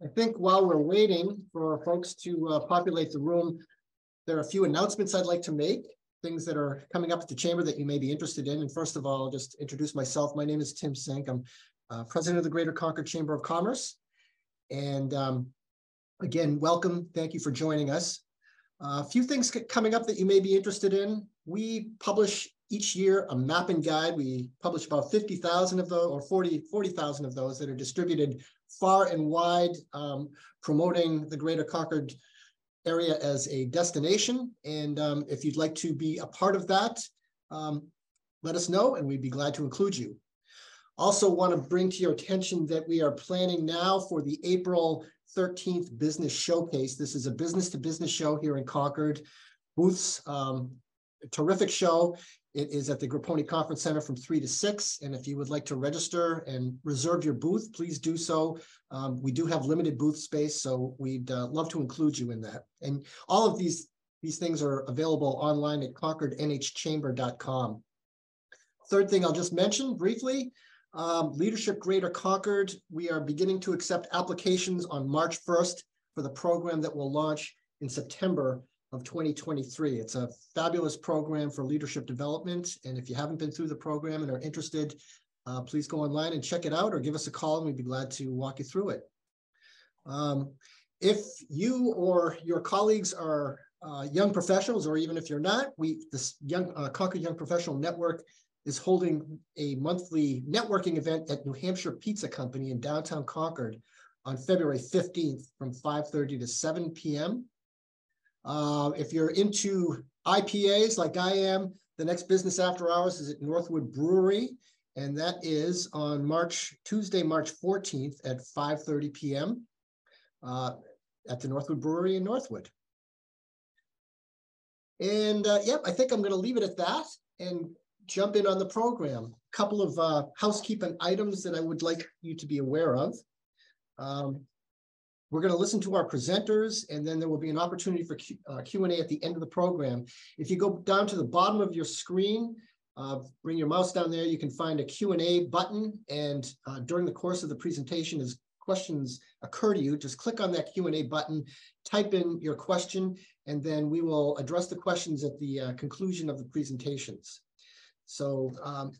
I think while we're waiting for folks to populate the room, there are a few announcements I'd like to make, things that are coming up at the chamber that you may be interested in. And first of all, I'll just introduce myself. My name is Tim Sink. I'm president of the Greater Concord Chamber of Commerce. And again, welcome. Thank you for joining us. A few things coming up that you may be interested in. We publish each year a mapping guide. We publish about 50,000 of those, or 40,000 of those that are distributed far and wide, promoting the Greater Concord area as a destination. And if you'd like to be a part of that, let us know and we'd be glad to include you. Also want to bring to your attention that we are planning now for the April 13th Business Showcase. This is a business-to-business show here in Concord. Booths, a terrific show. It is at the Grapponi Conference Center from 3 to 6. And if you would like to register and reserve your booth, please do so. We do have limited booth space, so we'd love to include you in that. And all of these things are available online at concordnhchamber.com. Third thing I'll just mention briefly, Leadership Greater Concord. We are beginning to accept applications on March 1st for the program that will launch in September of 2023. It's a fabulous program for leadership development. And if you haven't been through the program and are interested, please go online and check it out or give us a call and we'd be glad to walk you through it. If you or your colleagues are young professionals, or even if you're not, this Concord Young Professional Network is holding a monthly networking event at New Hampshire Pizza Company in downtown Concord on February 15th from 5:30 to 7 p.m. If you're into IPAs like I am, the next business after hours is at Northwood Brewery, and that is on Tuesday, March 14th at 5:30 p.m. At the Northwood Brewery in Northwood. And yep, I think I'm going to leave it at that and jump in on the program. A couple of housekeeping items that I would like you to be aware of. We're going to listen to our presenters, and then there will be an opportunity for Q&A at the end of the program. If you go down to the bottom of your screen, bring your mouse down there, you can find a Q&A button, and during the course of the presentation, as questions occur to you, just click on that Q&A button, type in your question, and then we will address the questions at the conclusion of the presentations. So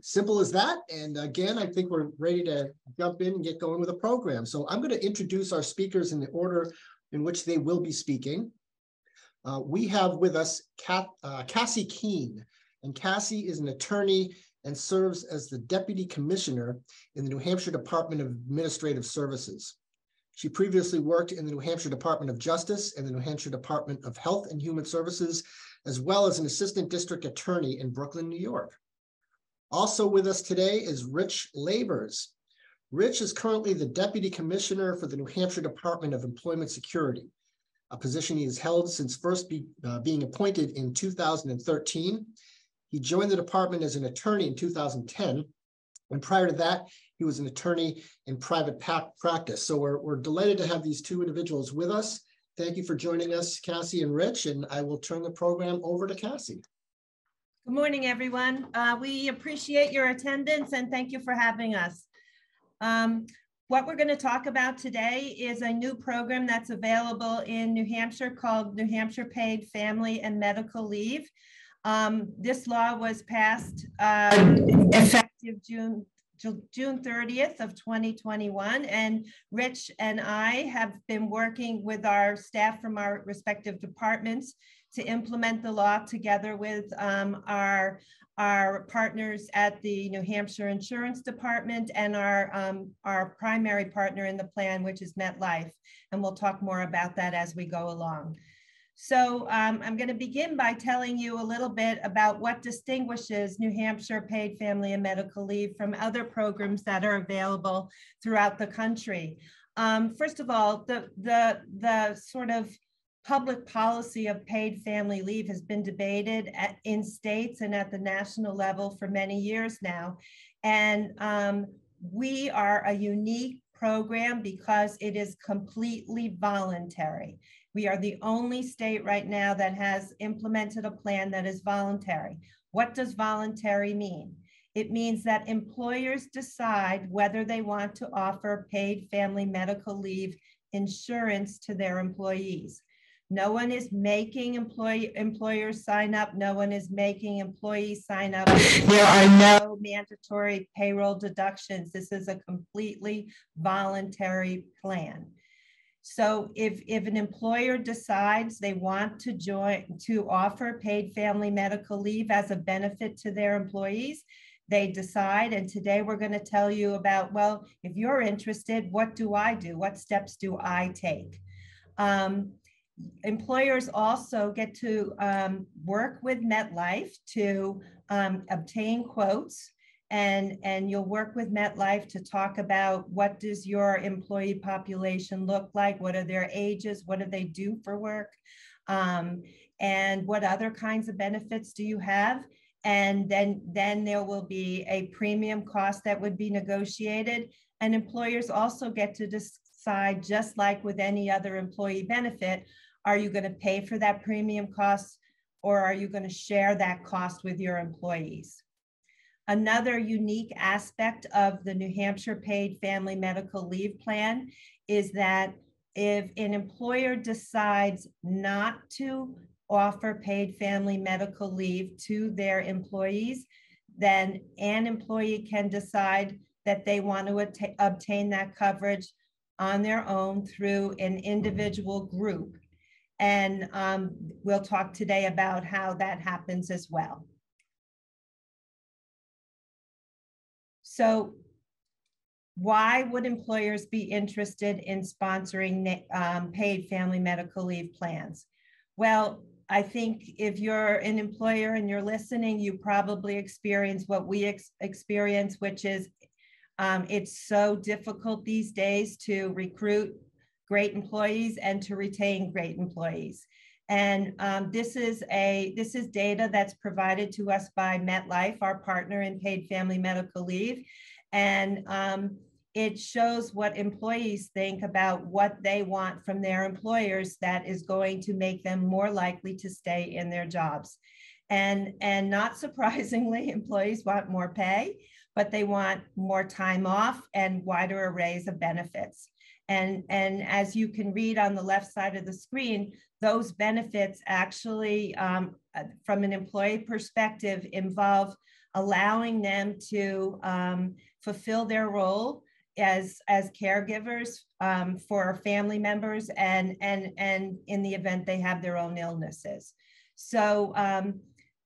simple as that. And again, I think we're ready to jump in and get going with the program. So I'm going to introduce our speakers in the order in which they will be speaking. We have with us Catherine Keane, and Cassie is an attorney and serves as the Deputy Commissioner in the New Hampshire Department of Administrative Services. She previously worked in the New Hampshire Department of Justice and the New Hampshire Department of Health and Human Services, as well as an assistant district attorney in Brooklyn, New York. Also with us today is Rich Lavers. Rich is currently the Deputy Commissioner for the New Hampshire Department of Employment Security, a position he has held since first being appointed in 2013. He joined the department as an attorney in 2010, and prior to that, he was an attorney in private practice. So we're delighted to have these two individuals with us. Thank you for joining us, Cassie and Rich, and I will turn the program over to Cassie. Good morning, everyone. We appreciate your attendance and thank you for having us. What we're going to talk about today is a new program that's available in New Hampshire called New Hampshire Paid Family and Medical Leave. This law was passed effective June 30th of 2021, and Rich and I have been working with our staff from our respective departments to implement the law together with our partners at the New Hampshire Insurance Department and our primary partner in the plan, which is MetLife. And we'll talk more about that as we go along. So I'm going to begin by telling you a little bit about what distinguishes New Hampshire Paid Family and Medical Leave from other programs that are available throughout the country. First of all, the sort of public policy of paid family leave has been debated in states and at the national level for many years now. And we are a unique program because it is completely voluntary. We are the only state right now that has implemented a plan that is voluntary. What does voluntary mean? It means that employers decide whether they want to offer paid family medical leave insurance to their employees. No one is making employers sign up. No one is making employees sign up. There are no mandatory payroll deductions. This is a completely voluntary plan. So if an employer decides they want to offer paid family medical leave as a benefit to their employees, they decide. And today we're going to tell you about, well, if you're interested, what do I do? What steps do I take? Employers also get to work with MetLife to obtain quotes, and you'll work with MetLife to talk about what does your employee population look like, what are their ages, what do they do for work, and what other kinds of benefits do you have? And then there will be a premium cost that would be negotiated, and employers also get to decide, just like with any other employee benefit, are you going to pay for that premium cost, or are you going to share that cost with your employees? Another unique aspect of the New Hampshire Paid Family Medical Leave Plan is that if an employer decides not to offer paid family medical leave to their employees, then an employee can decide that they want to obtain that coverage on their own through an individual group. And we'll talk today about how that happens as well. So why would employers be interested in sponsoring paid family medical leave plans? Well, I think if you're an employer and you're listening, you probably experience what we experience, which is it's so difficult these days to recruit great employees and to retain great employees. And this is data that's provided to us by MetLife, our partner in paid family medical leave. And it shows what employees think about what they want from their employers that is going to make them more likely to stay in their jobs. And not surprisingly, employees want more pay, but they want more time off and wider arrays of benefits. And as you can read on the left side of the screen, those benefits actually, from an employee perspective, involve allowing them to fulfill their role as caregivers for family members, and in the event they have their own illnesses. So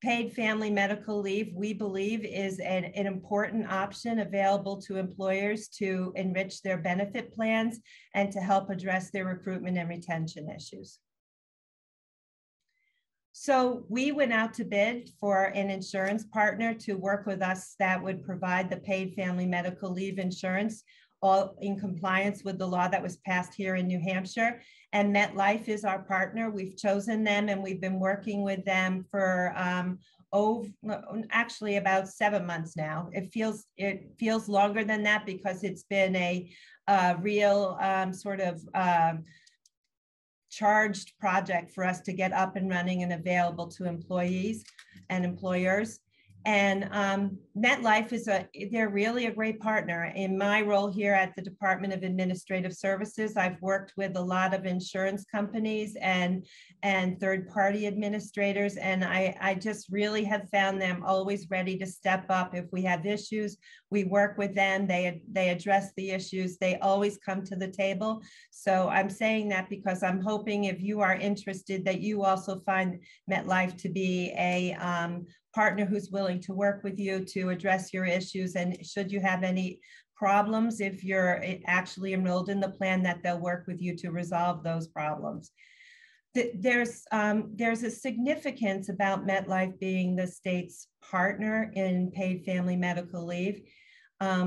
paid family medical leave, we believe, is an important option available to employers to enrich their benefit plans and to help address their recruitment and retention issues. So we went out to bid for an insurance partner to work with us that would provide the paid family medical leave insurance, all in compliance with the law that was passed here in New Hampshire. And MetLife is our partner. We've chosen them and we've been working with them for actually about 7 months now. It feels longer than that because it's been a real sort of charged project for us to get up and running and available to employees and employers. And MetLife they're really a great partner. In my role here at the Department of Administrative Services, I've worked with a lot of insurance companies and third-party administrators, and I just really have found them always ready to step up. If we have issues, we work with them, they address the issues, they always come to the table. So I'm saying that because I'm hoping if you are interested that you also find MetLife to be a partner who's willing to work with you to address your issues, and should you have any problems, if you're actually enrolled in the plan, that they'll work with you to resolve those problems. There's a significance about MetLife being the state's partner in paid family medical leave,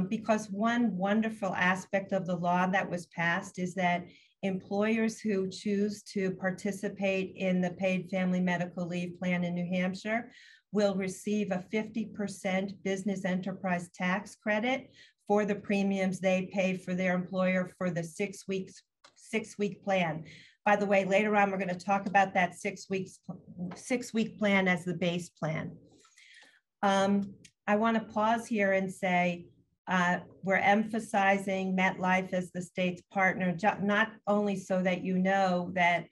because one wonderful aspect of the law that was passed is that employers who choose to participate in the paid family medical leave plan in New Hampshire will receive a 50% business enterprise tax credit for the premiums they pay for their employer for the 6 week plan. By the way, later on, we're going to talk about that 6 week plan as the base plan. I want to pause here and say, we're emphasizing MetLife as the state's partner, not only so that you know that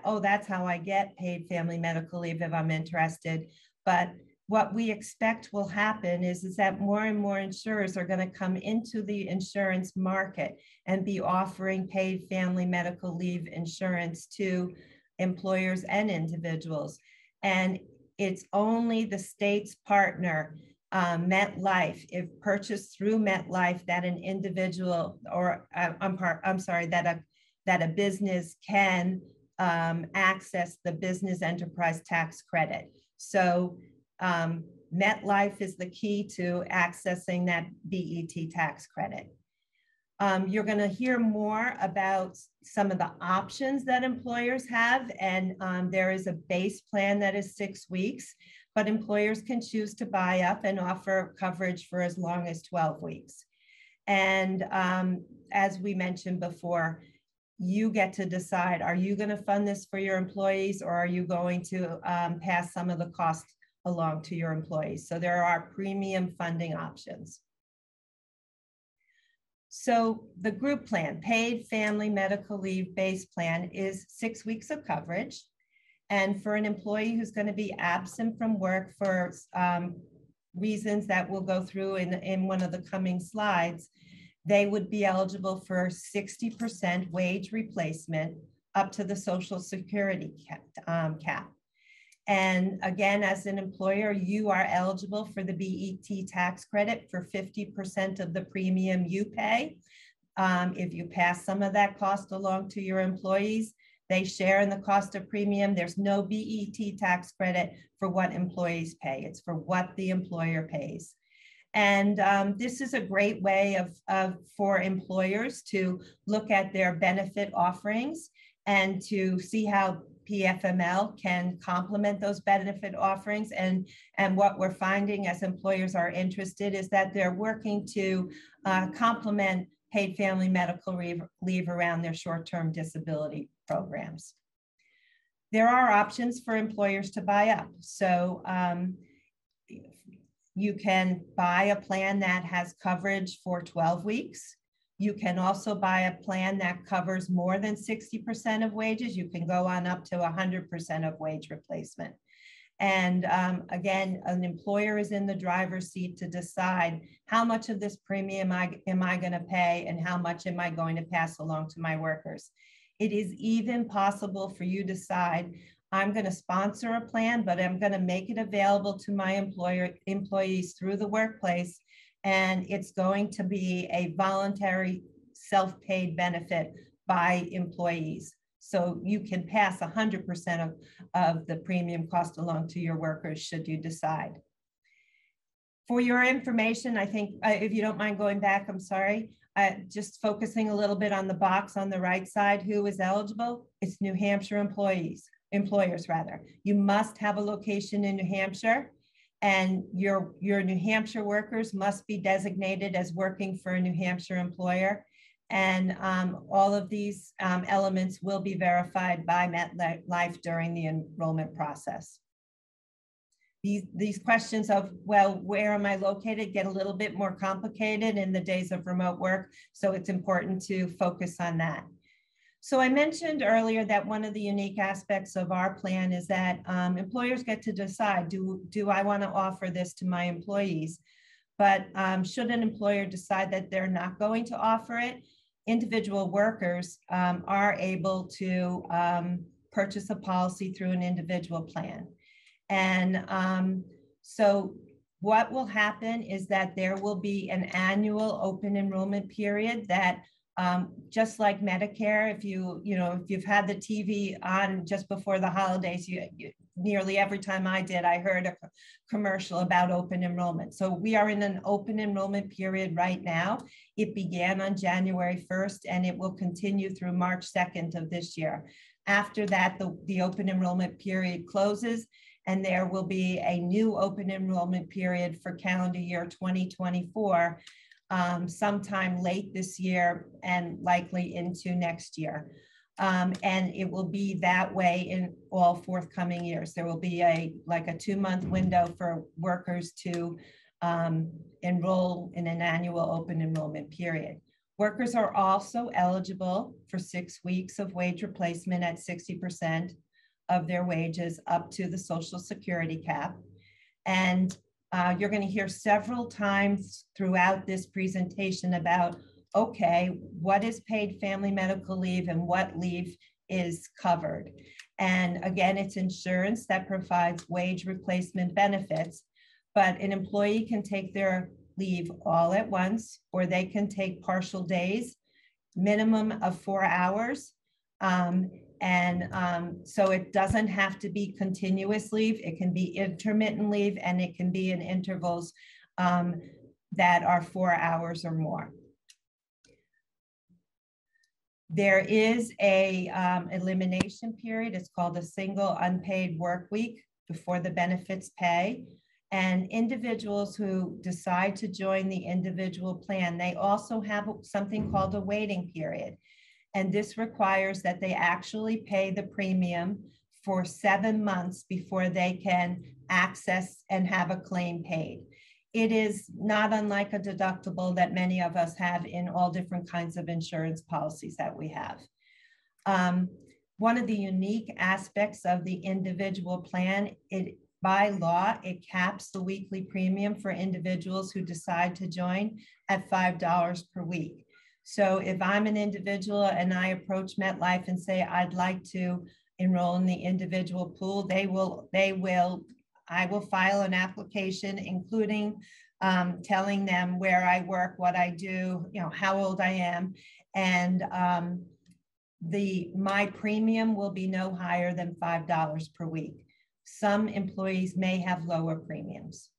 oh, that's how I get paid family medical leave if I'm interested, but what we expect will happen is that more and more insurers are going to come into the insurance market and be offering paid family medical leave insurance to employers and individuals. And it's only the state's partner, MetLife, if purchased through MetLife, that an individual or that a business can access the business enterprise tax credit. So MetLife is the key to accessing that BET tax credit. You're going to hear more about some of the options that employers have, and there is a base plan that is 6 weeks, but employers can choose to buy up and offer coverage for as long as 12 weeks. And as we mentioned before, you get to decide, are you going to fund this for your employees, or are you going to pass some of the costs along to your employees? So there are premium funding options. So the group plan, paid family medical leave base plan, is 6 weeks of coverage. And for an employee who's going to be absent from work for reasons that we'll go through in one of the coming slides, they would be eligible for 60% wage replacement up to the Social Security cap. And again, as an employer, you are eligible for the BET tax credit for 50% of the premium you pay. If you pass some of that cost along to your employees, they share in the cost of premium. There's no BET tax credit for what employees pay. It's for what the employer pays. And this is a great way for employers to look at their benefit offerings and to see how PFML can complement those benefit offerings. And what we're finding as employers are interested is that they're working to complement paid family medical leave around their short-term disability programs. There are options for employers to buy up. So you can buy a plan that has coverage for 12 weeks. You can also buy a plan that covers more than 60% of wages. You can go on up to 100% of wage replacement. And again, an employer is in the driver's seat to decide how much of this premium am I going to pay and how much am I going to pass along to my workers. It is even possible for you to decide, I'm going to sponsor a plan, but I'm going to make it available to my employees through the workplace. And it's going to be a voluntary self-paid benefit by employees. So you can pass 100% of the premium cost along to your workers should you decide. For your information, I think, if you don't mind going back, I'm sorry, just focusing a little bit on the box on the right side, who is eligible? It's New Hampshire employers. You must have a location in New Hampshire, and your New Hampshire workers must be designated as working for a New Hampshire employer. And all of these elements will be verified by MetLife during the enrollment process. These questions of, well, where am I located, get a little bit more complicated in the days of remote work. So it's important to focus on that. So I mentioned earlier that one of the unique aspects of our plan is that employers get to decide, do I want to offer this to my employees? But should an employer decide that they're not going to offer it, individual workers are able to purchase a policy through an individual plan. And so what will happen is that there will be an annual open enrollment period that just like Medicare, if you've had the TV on just before the holidays, nearly every time I did, I heard a commercial about open enrollment. So we are in an open enrollment period right now. It began on January 1st and it will continue through March 2nd of this year. After that, the open enrollment period closes and there will be a new open enrollment period for calendar year 2024. Sometime late this year and likely into next year. And it will be that way in all forthcoming years. There will be like a 2-month window for workers to enroll in an annual open enrollment period. Workers are also eligible for 6 weeks of wage replacement at 60% of their wages up to the Social Security cap. And you're going to hear several times throughout this presentation about, okay, what is paid family medical leave and what leave is covered. And again, it's insurance that provides wage replacement benefits, but an employee can take their leave all at once, or they can take partial days, minimum of 4 hours. So it doesn't have to be continuous leave. It can be intermittent leave, and it can be in intervals that are 4 hours or more. There is a elimination period. It's called a single unpaid work week before the benefits pay. And individuals who decide to join the individual plan, they also have something called a waiting period. And this requires that they actually pay the premium for 7 months before they can access and have a claim paid. It is not unlike a deductible that many of us have in all different kinds of insurance policies that we have. One of the unique aspects of the individual plan, by law, it caps the weekly premium for individuals who decide to join at $5 per week. So if I'm an individual and I approach MetLife and say, I'd like to enroll in the individual pool, I will file an application, including telling them where I work, what I do, how old I am, and my premium will be no higher than $5 per week. Some employees may have lower premiums.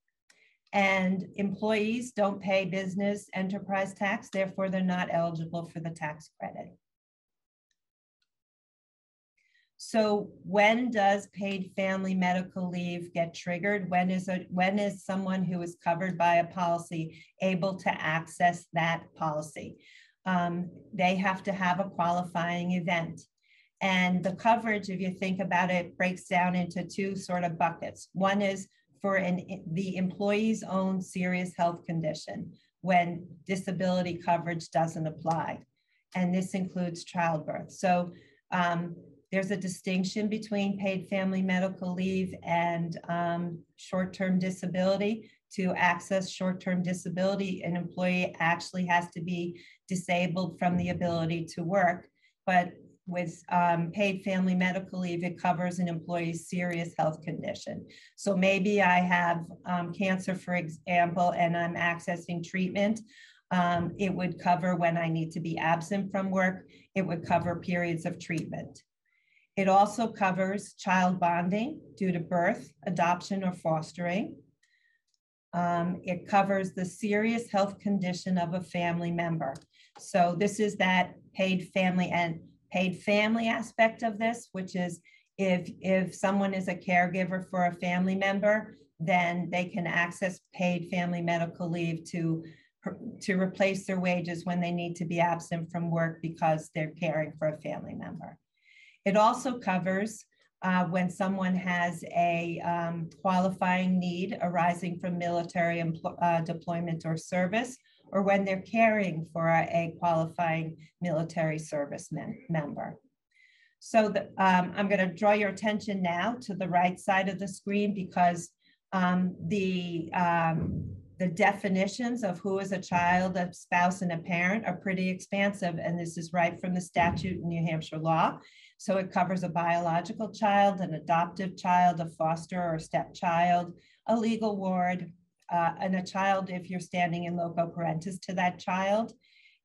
And employees don't pay business enterprise tax, therefore they're not eligible for the tax credit. So when does paid family medical leave get triggered? When is someone who is covered by a policy able to access that policy? They have to have a qualifying event. And the coverage, if you think about it, breaks down into 2 sort of buckets. One is for the employee's own serious health condition when disability coverage doesn't apply. And this includes childbirth. So there's a distinction between paid family medical leave and short-term disability. To access short-term disability, an employee actually has to be disabled from the ability to work. But with paid family medical leave, it covers an employee's serious health condition. So maybe I have cancer, for example, and I'm accessing treatment. It would cover when I need to be absent from work. It would cover periods of treatment. It also covers child bonding due to birth, adoption, or fostering. It covers the serious health condition of a family member. So this is that paid family aspect of this, which is if someone is a caregiver for a family member, then they can access paid family medical leave to replace their wages when they need to be absent from work because they're caring for a family member. It also covers when someone has a qualifying need arising from military deployment or service, or when they're caring for a qualifying military service member. So I'm going to draw your attention now to the right side of the screen because the definitions of who is a child, a spouse, and a parent are pretty expansive, and this is right from the statute in New Hampshire law. So it covers a biological child, an adoptive child, a foster or stepchild, a legal ward, and a child if you're standing in loco parentis to that child.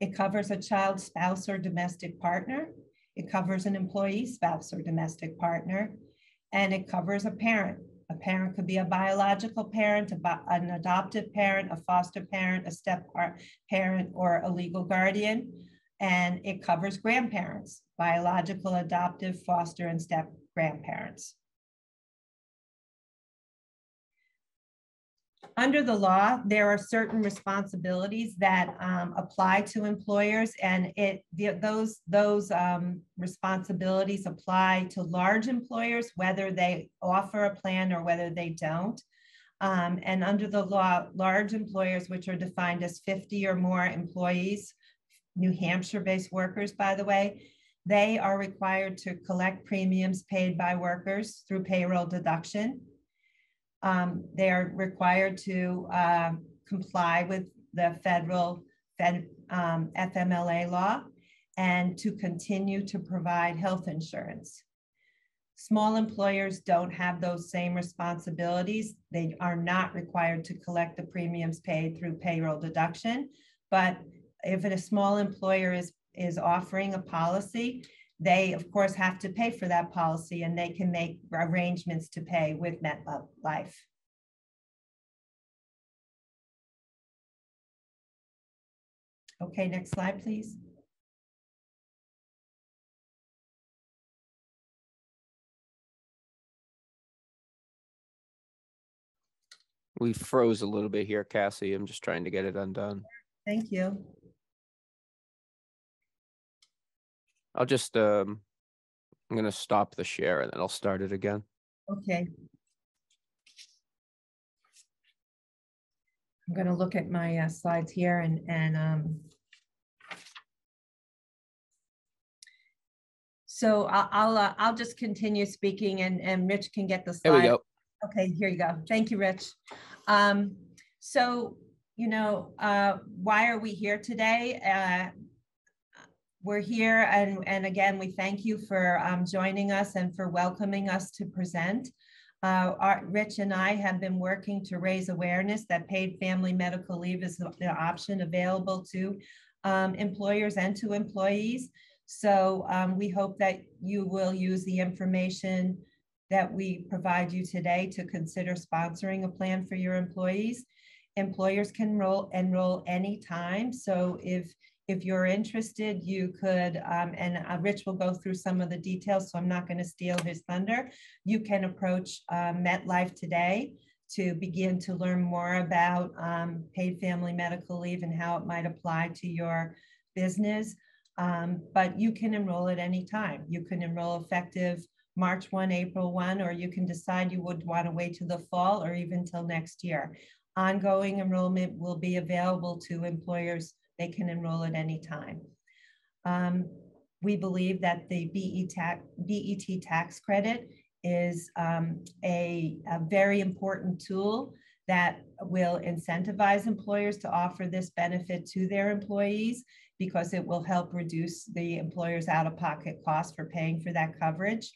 It covers a child's spouse or domestic partner. It covers an employee spouse or domestic partner, and it covers a parent. A parent could be a biological parent, an adoptive parent, a foster parent, a step parent, or a legal guardian. And it covers grandparents, biological, adoptive, foster, and step grandparents. Under the law, there are certain responsibilities that apply to employers, and those responsibilities apply to large employers, whether they offer a plan or whether they don't. And under the law, large employers, which are defined as 50 or more employees, New Hampshire-based workers, by the way, they are required to collect premiums paid by workers through payroll deduction. They are required to comply with the federal FMLA law and to continue to provide health insurance. Small employers don't have those same responsibilities. They are not required to collect the premiums paid through payroll deduction. But if a small employer is offering a policy, they of course have to pay for that policy, and they can make arrangements to pay with MetLife. Okay, next slide, please. We froze a little bit here, Cassie. I'm just trying to get it undone. Thank you. I'll just, I'm going to stop the share and then I'll start it again. Okay. I'm going to look at my slides here and so I'll just continue speaking and Rich can get the slide. There we go. Okay, here you go. Thank you, Rich. So, you know, why are we here today? We're here, and again, we thank you for joining us and for welcoming us to present. Rich and I have been working to raise awareness that paid family medical leave is the option available to employers and to employees. So we hope that you will use the information that we provide you today to consider sponsoring a plan for your employees. Employers can enroll anytime. So if you're interested, you could, and Rich will go through some of the details, so I'm not going to steal his thunder. You can approach MetLife today to begin to learn more about paid family medical leave and how it might apply to your business. But you can enroll at any time. You can enroll effective March 1, April 1, or you can decide you would want to wait to the fall or even till next year. Ongoing enrollment will be available to employers. They can enroll at any time. We believe that the BET tax credit is a very important tool that will incentivize employers to offer this benefit to their employees, because it will help reduce the employer's out-of-pocket costs for paying for that coverage.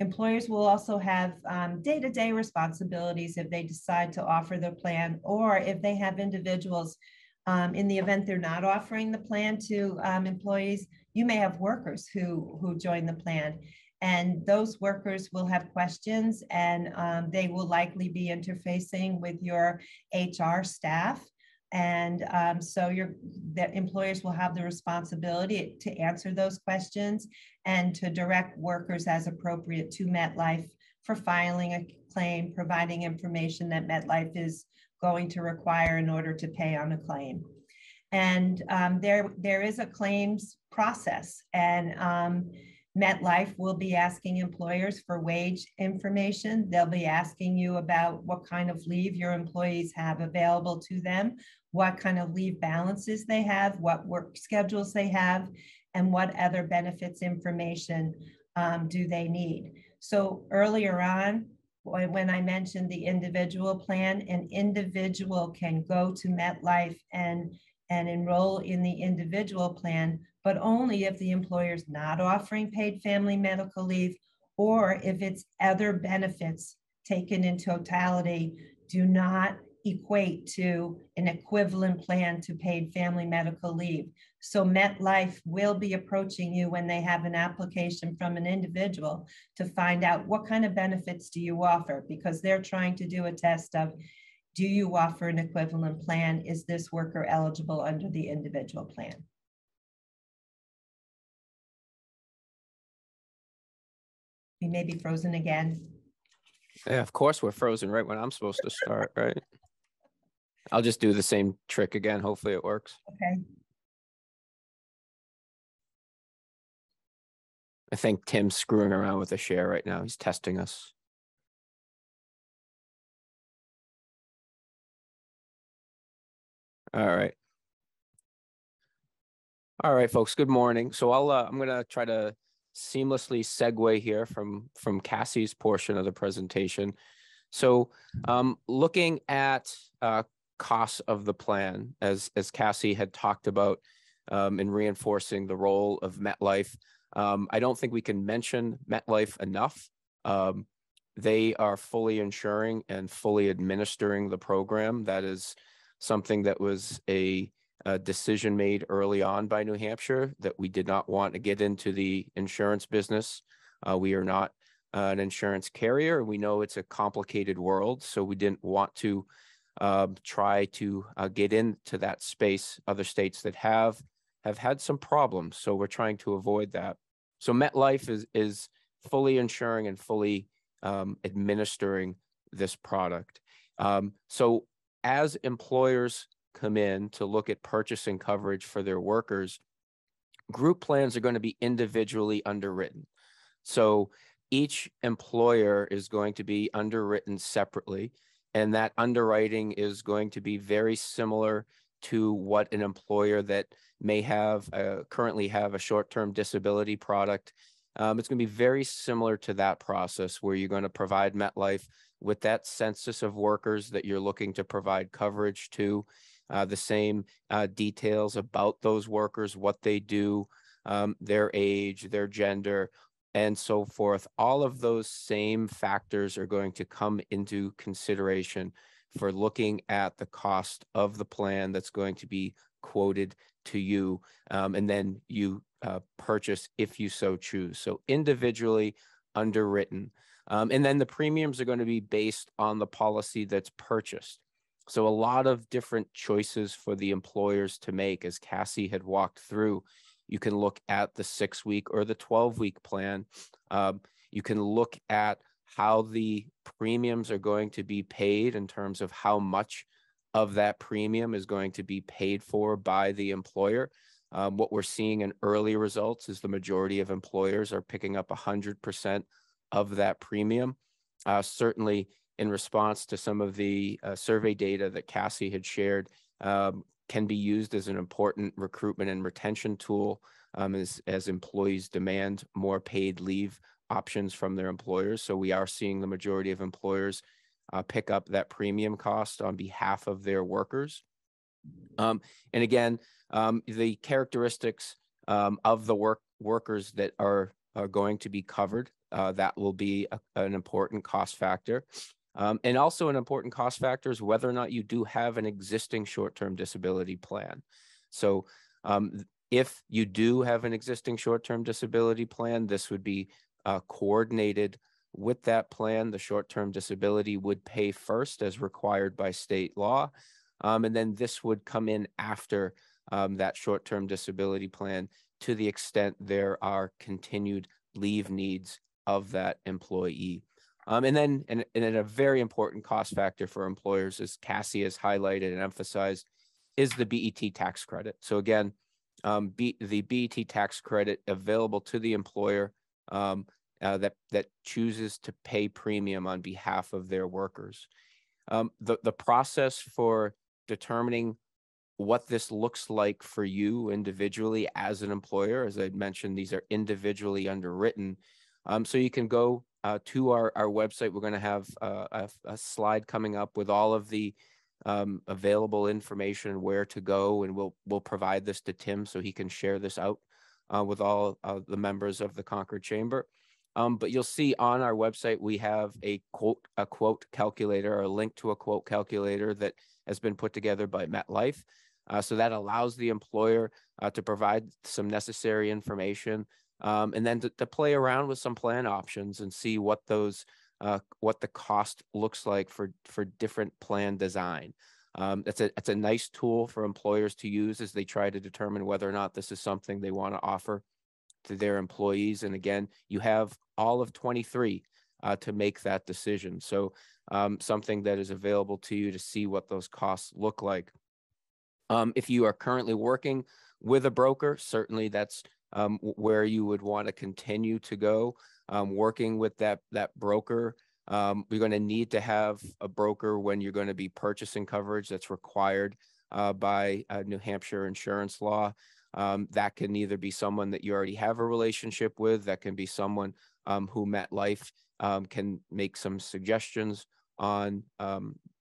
Employers will also have day-to-day responsibilities if they decide to offer the plan, or if they have individuals. In the event they're not offering the plan to employees, you may have workers who join the plan, and those workers will have questions, and they will likely be interfacing with your HR staff. And so the employers will have the responsibility to answer those questions and to direct workers as appropriate to MetLife for filing a claim, providing information that MetLife is going to require in order to pay on a claim. And there is a claims process, and MetLife will be asking employers for wage information. They'll be asking you about what kind of leave your employees have available to them, what kind of leave balances they have, what work schedules they have, and what other benefits information do they need. So earlier on, when I mentioned the individual plan, an individual can go to MetLife and enroll in the individual plan, but only if the employer is not offering paid family medical leave, or if its other benefits taken in totality do not equate to an equivalent plan to paid family medical leave. So MetLife will be approaching you when they have an application from an individual to find out what kind of benefits do you offer, because they're trying to do a test of, do you offer an equivalent plan? Is this worker eligible under the individual plan? We may be frozen again. Yeah, of course we're frozen right when I'm supposed to start, right? I'll just do the same trick again. Hopefully it works. Okay. I think Tim's screwing around with the share right now. He's testing us. All right. All right, folks, good morning. So I'm going to try to seamlessly segue here from Cassie's portion of the presentation. So looking at costs of the plan, as Cassie had talked about in reinforcing the role of MetLife, I don't think we can mention MetLife enough. They are fully insuring and fully administering the program. That is something that was a decision made early on by New Hampshire, that we did not want to get into the insurance business. We are not an insurance carrier. We know it's a complicated world, so we didn't want to try to get into that space. Other states that have had some problems, so we're trying to avoid that. So MetLife is fully insuring and fully administering this product. So as employers come in to look at purchasing coverage for their workers, group plans are going to be individually underwritten. So each employer is going to be underwritten separately, and that underwriting is going to be very similar to what an employer that may have currently have a short-term disability product. It's going to be very similar to that process, where you're going to provide MetLife with that census of workers that you're looking to provide coverage to, the same details about those workers, what they do, their age, their gender, and so forth. All of those same factors are going to come into consideration for looking at the cost of the plan that's going to be quoted to you, and then you purchase if you so choose. So individually underwritten. And then the premiums are going to be based on the policy that's purchased. So a lot of different choices for the employers to make, as Cassie had walked through. You can look at the 6-week or the 12-week plan. You can look at how the premiums are going to be paid in terms of how much of that premium is going to be paid for by the employer. What we're seeing in early results is the majority of employers are picking up 100% of that premium. Certainly in response to some of the survey data that Cassie had shared, can be used as an important recruitment and retention tool as employees demand more paid leave options from their employers. So we are seeing the majority of employers pick up that premium cost on behalf of their workers. And again, the characteristics of the workers that are going to be covered, that will be an important cost factor. And also an important cost factor is whether or not you do have an existing short-term disability plan. So if you do have an existing short-term disability plan, this would be coordinated with that plan. The short-term disability would pay first as required by state law. And then this would come in after that short-term disability plan, to the extent there are continued leave needs of that employee. And then a very important cost factor for employers, as Cassie has highlighted and emphasized, is the BET tax credit. So again, the BET tax credit available to the employer that chooses to pay premium on behalf of their workers. The process for determining what this looks like for you individually as an employer, as I mentioned, these are individually underwritten. So you can go to our website. We're going to have a slide coming up with all of the available information, where to go, and we'll provide this to Tim so he can share this out with all the members of the Concord Chamber. But you'll see on our website we have a quote calculator, or a link to a quote calculator that has been put together by MetLife. So that allows the employer to provide some necessary information, and then to play around with some plan options and see what those what the cost looks like for different plan design. It's a nice tool for employers to use as they try to determine whether or not this is something they want to offer to their employees. And again, you have all of 23 to make that decision. So something that is available to you to see what those costs look like. If you are currently working with a broker, certainly that's where you would want to continue to go. Working with that broker, you're going to need to have a broker when you're going to be purchasing coverage. That's required by New Hampshire insurance law. That can either be someone that you already have a relationship with, that can be someone who MetLife can make some suggestions on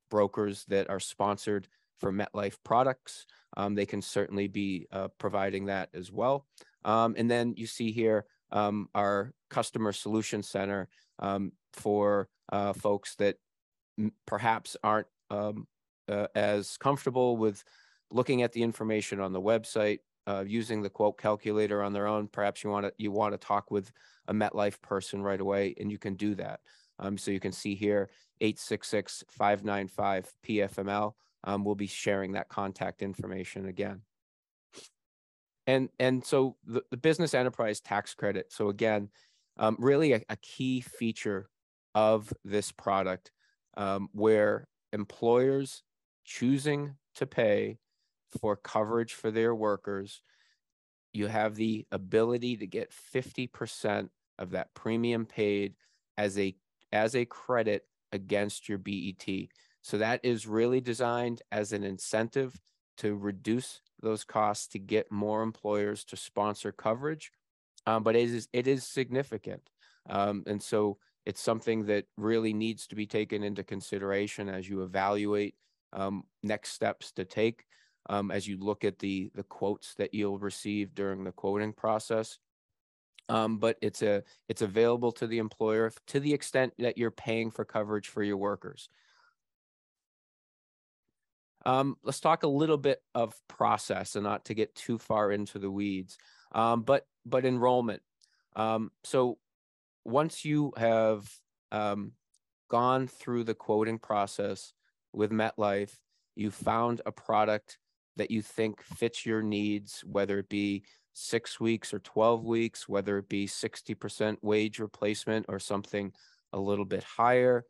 brokers that are sponsored for MetLife products. They can certainly be providing that as well. And then you see here our Customer Solution Center for folks that perhaps aren't as comfortable with looking at the information on the website, using the quote calculator on their own. Perhaps you want to talk with a MetLife person right away, and you can do that. So you can see here 866-595-PFML. We'll be sharing that contact information again. And so the business enterprise tax credit. So again, really a key feature of this product, where employers choosing to pay for coverage for their workers, you have the ability to get 50% of that premium paid as a credit against your BET. So that is really designed as an incentive to reduce those costs, to get more employers to sponsor coverage. But it is significant. And so it's something that really needs to be taken into consideration as you evaluate next steps to take, as you look at the quotes that you'll receive during the quoting process. But it's available to the employer to the extent that you're paying for coverage for your workers. Let's talk a little bit of process, and not to get too far into the weeds, but enrollment. So once you have gone through the quoting process with MetLife, you found a product that you think fits your needs, whether it be 6 weeks or 12 weeks, whether it be 60% wage replacement or something a little bit higher,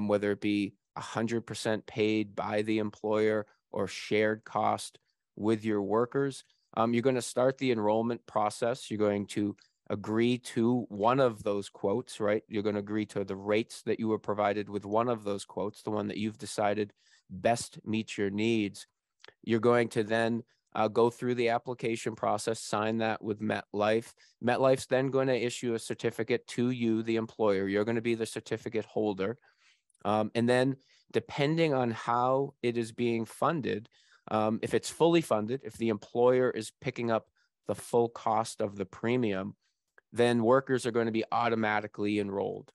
whether it be 100% paid by the employer or shared cost with your workers. You're going to start the enrollment process. You're going to agree to one of those quotes, right? You're going to agree to the rates that you were provided with one of those quotes, the one that you've decided best meets your needs. You're going to then go through the application process, sign that with MetLife. MetLife's then going to issue a certificate to you, the employer. You're going to be the certificate holder. And then depending on how it is being funded, if it's fully funded, if the employer is picking up the full cost of the premium, then workers are going to be automatically enrolled.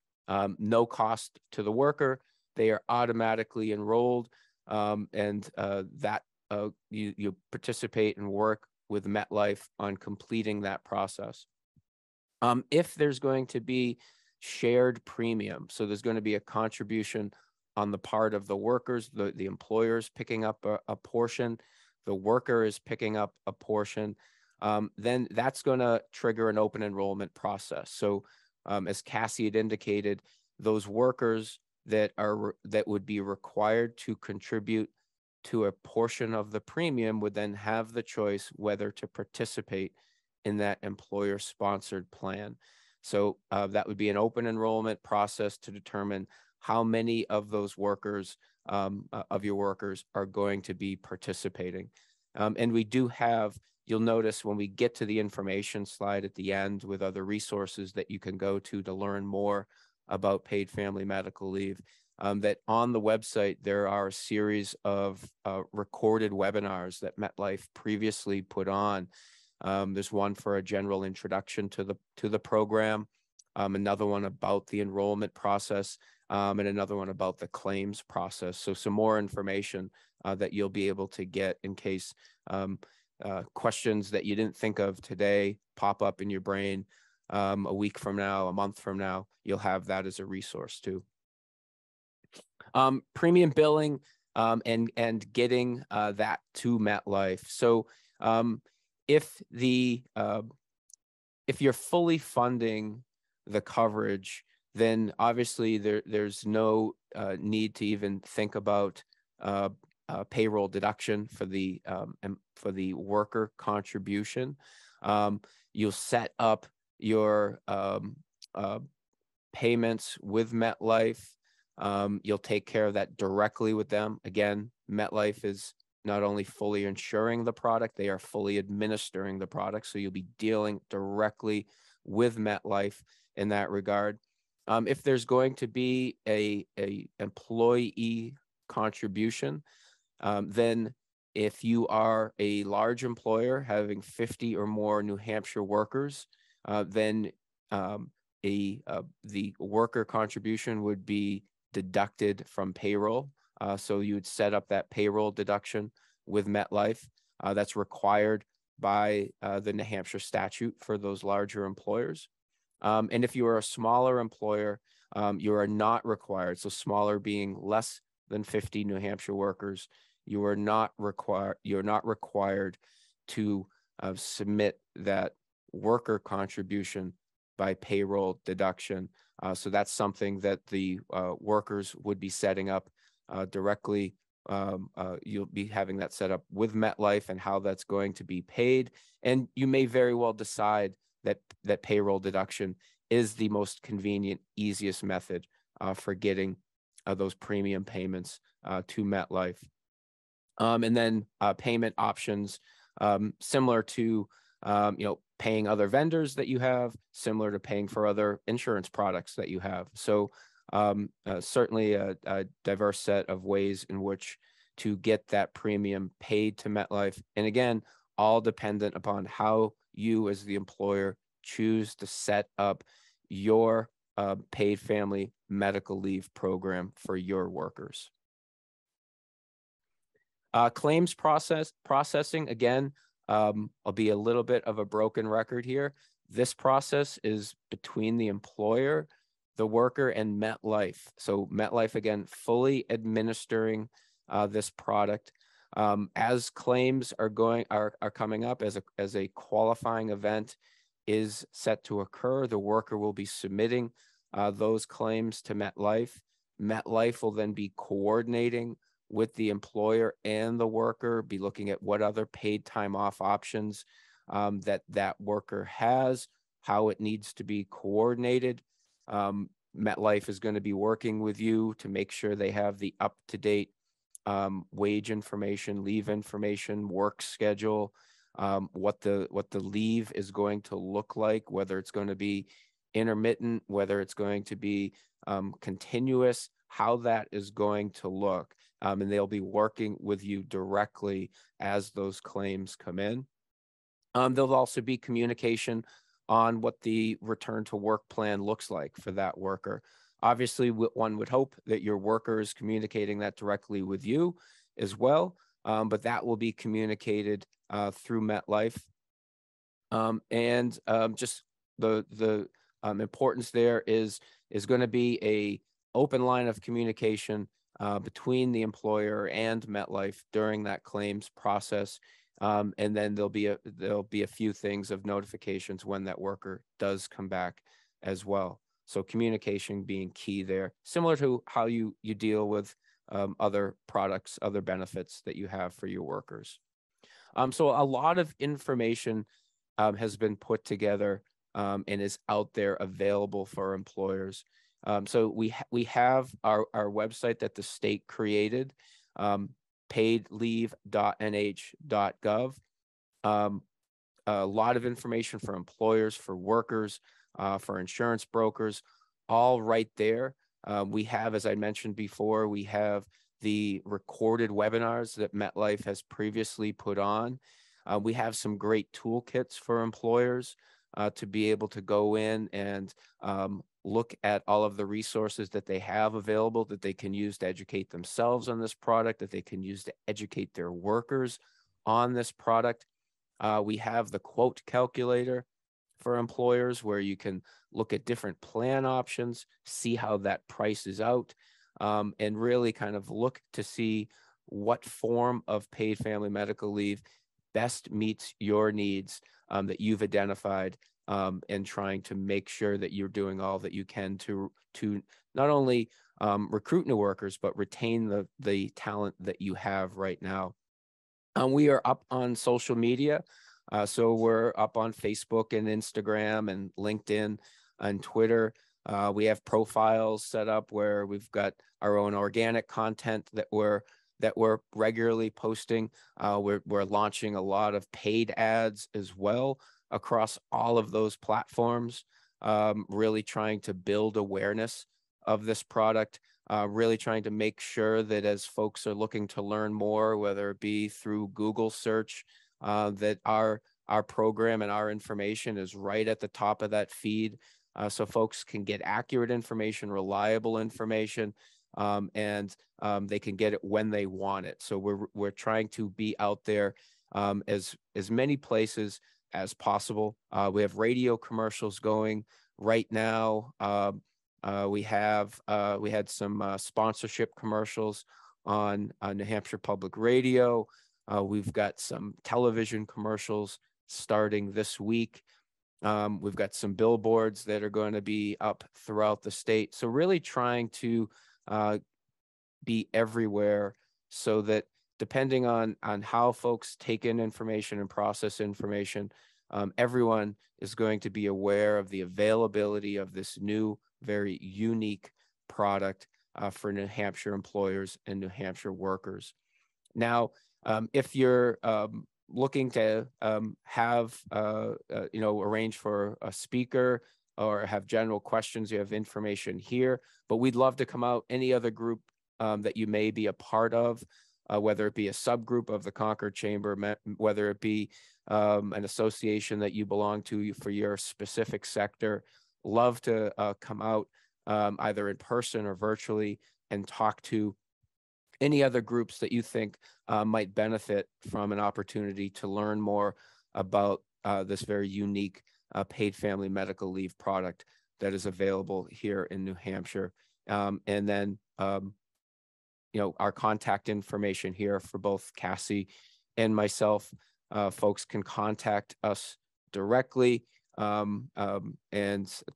No cost to the worker. They are automatically enrolled, and you participate and work with MetLife on completing that process. If there's going to be shared premium, so there's going to be a contribution on the part of the workers, the employer's picking up a portion, the worker is picking up a portion, then that's going to trigger an open enrollment process. So as Cassie had indicated, those workers that would be required to contribute to a portion of the premium would then have the choice whether to participate in that employer-sponsored plan. So that would be an open enrollment process to determine how many of those workers, of your workers, are going to be participating. And we do have, you'll notice when we get to the information slide at the end with other resources that you can go to learn more about paid family medical leave, that on the website, there are a series of recorded webinars that MetLife previously put on. There's one for a general introduction to the program, another one about the enrollment process, and another one about the claims process. So some more information that you'll be able to get in case questions that you didn't think of today pop up in your brain a week from now, a month from now. You'll have that as a resource too. Premium billing and getting that to MetLife. So if you're fully funding the coverage, then obviously there's no need to even think about payroll deduction for the worker contribution. You'll set up your payments with MetLife. You'll take care of that directly with them. Again, MetLife is not only fully insuring the product, they are fully administering the product. So you'll be dealing directly with MetLife in that regard. If there's going to be a employee contribution, then if you are a large employer having 50 or more New Hampshire workers, then the worker contribution would be deducted from payroll. So you would set up that payroll deduction with MetLife. That's required by the New Hampshire statute for those larger employers. And if you are a smaller employer, you are not required. So smaller being less than 50 New Hampshire workers, you're not required to submit that worker contribution by payroll deduction. So that's something that the workers would be setting up directly. You'll be having that set up with MetLife and how that's going to be paid. And you may very well decide that payroll deduction is the most convenient, easiest method for getting those premium payments to MetLife. And then payment options similar to paying other vendors that you have, similar to paying for other insurance products that you have. So certainly a diverse set of ways in which to get that premium paid to MetLife. And again, all dependent upon how you as the employer choose to set up your paid family medical leave program for your workers. Claims processing, again, I'll be a little bit of a broken record here. This process is between the employer, the worker, and MetLife. So MetLife, again, fully administering this product. As claims are coming up, as a qualifying event is set to occur, the worker will be submitting those claims to MetLife. MetLife will then be coordinating with the employer and the worker, be looking at what other paid time off options that worker has, how it needs to be coordinated. MetLife is going to be working with you to make sure they have the up-to-date wage information, leave information, work schedule, what the leave is going to look like, whether it's going to be intermittent, whether it's going to be continuous, how that is going to look. And they'll be working with you directly as those claims come in. There'll also be communication on what the return to work plan looks like for that worker. Obviously, one would hope that your worker is communicating that directly with you as well, but that will be communicated through MetLife. Just the importance there is going to be a open line of communication between the employer and MetLife during that claims process. And then there'll be a few things of notifications when that worker does come back as well. So communication being key there, similar to how you deal with other products, other benefits that you have for your workers. So a lot of information has been put together and is out there available for employers. So we have our website that the state created, paidleave.nh.gov. A lot of information for employers, for workers, for insurance brokers, all right there. We have, as I mentioned before, we have the recorded webinars that MetLife has previously put on. We have some great toolkits for employers to be able to go in and look at all of the resources that they have available that they can use to educate themselves on this product, that they can use to educate their workers on this product. We have the quote calculator for employers where you can look at different plan options, see how that prices out, and really kind of look to see what form of paid family medical leave best meets your needs that you've identified, and trying to make sure that you're doing all that you can to not only recruit new workers, but retain the talent that you have right now. We are up on social media. So we're up on Facebook and Instagram and LinkedIn and Twitter. We have profiles set up where we've got our own organic content that we're that we're regularly posting. We're launching a lot of paid ads as well across all of those platforms, really trying to build awareness of this product, really trying to make sure that as folks are looking to learn more, whether it be through Google search, that our program and our information is right at the top of that feed, so folks can get accurate information, reliable information, and they can get it when they want it. So we're trying to be out there as many places as possible. We have radio commercials going right now. We had some sponsorship commercials on New Hampshire Public Radio. We've got some television commercials starting this week. We've got some billboards that are going to be up throughout the state. So really trying to be everywhere so that depending on how folks take in information and process information, everyone is going to be aware of the availability of this new, very unique product for New Hampshire employers and New Hampshire workers. Now, if you're looking to have, arrange for a speaker or have general questions, you have information here, but we'd love to come out any other group that you may be a part of, whether it be a subgroup of the Concord Chamber, whether it be an association that you belong to for your specific sector. Love to come out either in person or virtually and talk to any other groups that you think might benefit from an opportunity to learn more about this very unique paid family medical leave product that is available here in New Hampshire. And then, our contact information here for both Cassie and myself. Folks can contact us directly. And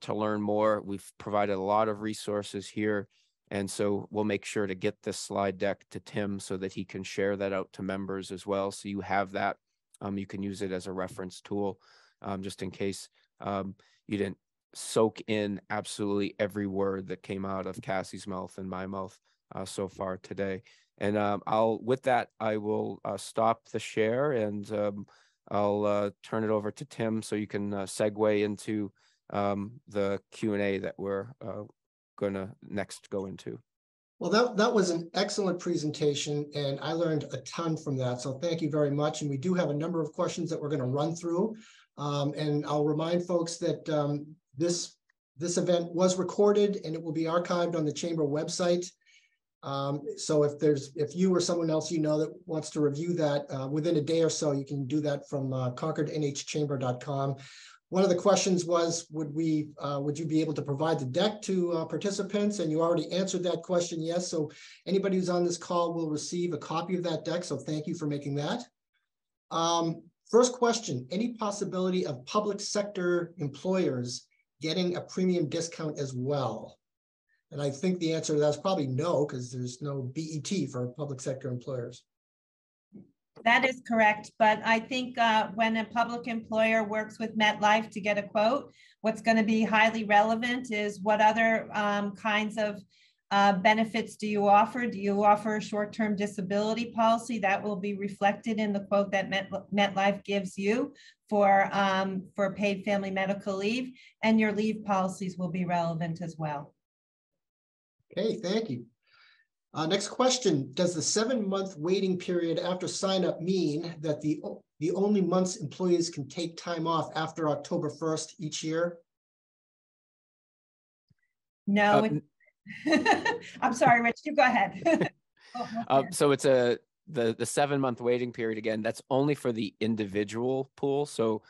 to learn more, we've provided a lot of resources here. And so we'll make sure to get this slide deck to Tim so that he can share that out to members as well. So you have that. You can use it as a reference tool, just in case you didn't soak in absolutely every word that came out of Cassie's mouth and my mouth so far today. And with that, I will stop the share and I'll turn it over to Tim so you can segue into the Q&A that we're going to next go into. Well, that was an excellent presentation, and I learned a ton from that. So thank you very much. And we do have a number of questions that we're going to run through. And I'll remind folks that this event was recorded and it will be archived on the Chamber website. So if you or someone else that wants to review that within a day or so, you can do that from concordnhchamber.com. One of the questions was, would you be able to provide the deck to participants? And you already answered that question, yes. So anybody who's on this call will receive a copy of that deck. So thank you for making that. First question, any possibility of public sector employers getting a premium discount as well? And I think the answer to that is probably no, because there's no BET for public sector employers. That is correct. But I think when a public employer works with MetLife to get a quote, what's going to be highly relevant is what other kinds of benefits do you offer? Do you offer a short-term disability policy? That will be reflected in the quote that MetLife gives you for paid family medical leave, and your leave policies will be relevant as well. Okay, thank you. Next question, does the 7-month waiting period after sign up mean that the only months employees can take time off after October 1st each year? No, I'm sorry, Rich, you go ahead. So it's the 7-month waiting period, again, that's only for the individual pool. So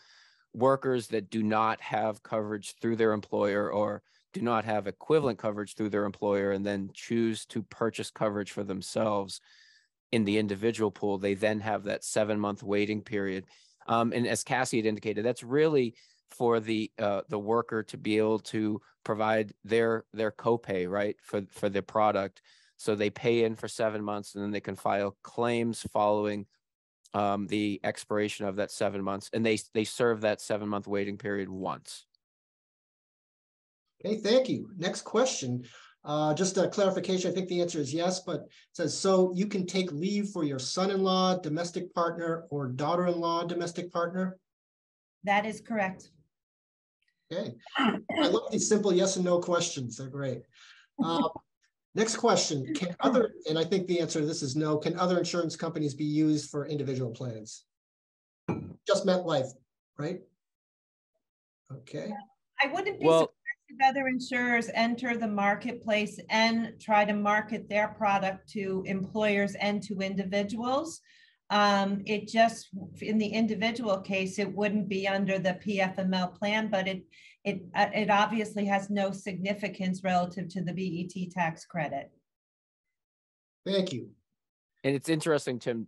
workers that do not have coverage through their employer or do not have equivalent coverage through their employer and then choose to purchase coverage for themselves in the individual pool, they then have that 7-month waiting period. And as Cassie had indicated, that's really for the worker to be able to provide their copay, right, for the product. So they pay in for 7 months and then they can file claims following the expiration of that 7 months. And they serve that 7-month waiting period once. Okay, thank you. Next question. Just a clarification, I think the answer is yes, but it says, so you can take leave for your son-in-law, domestic partner, or daughter-in-law, domestic partner? That is correct. Okay. I love these simple yes and no questions. They're great. Next question, can other, and I think the answer to this is no, can other insurance companies be used for individual plans? Just MetLife, right? Okay. I wouldn't be Well, surprised if other insurers enter the marketplace and try to market their product to employers and to individuals. It just, in the individual case, it wouldn't be under the PFML plan, but it obviously has no significance relative to the BET tax credit. Thank you. and it's interesting, Tim,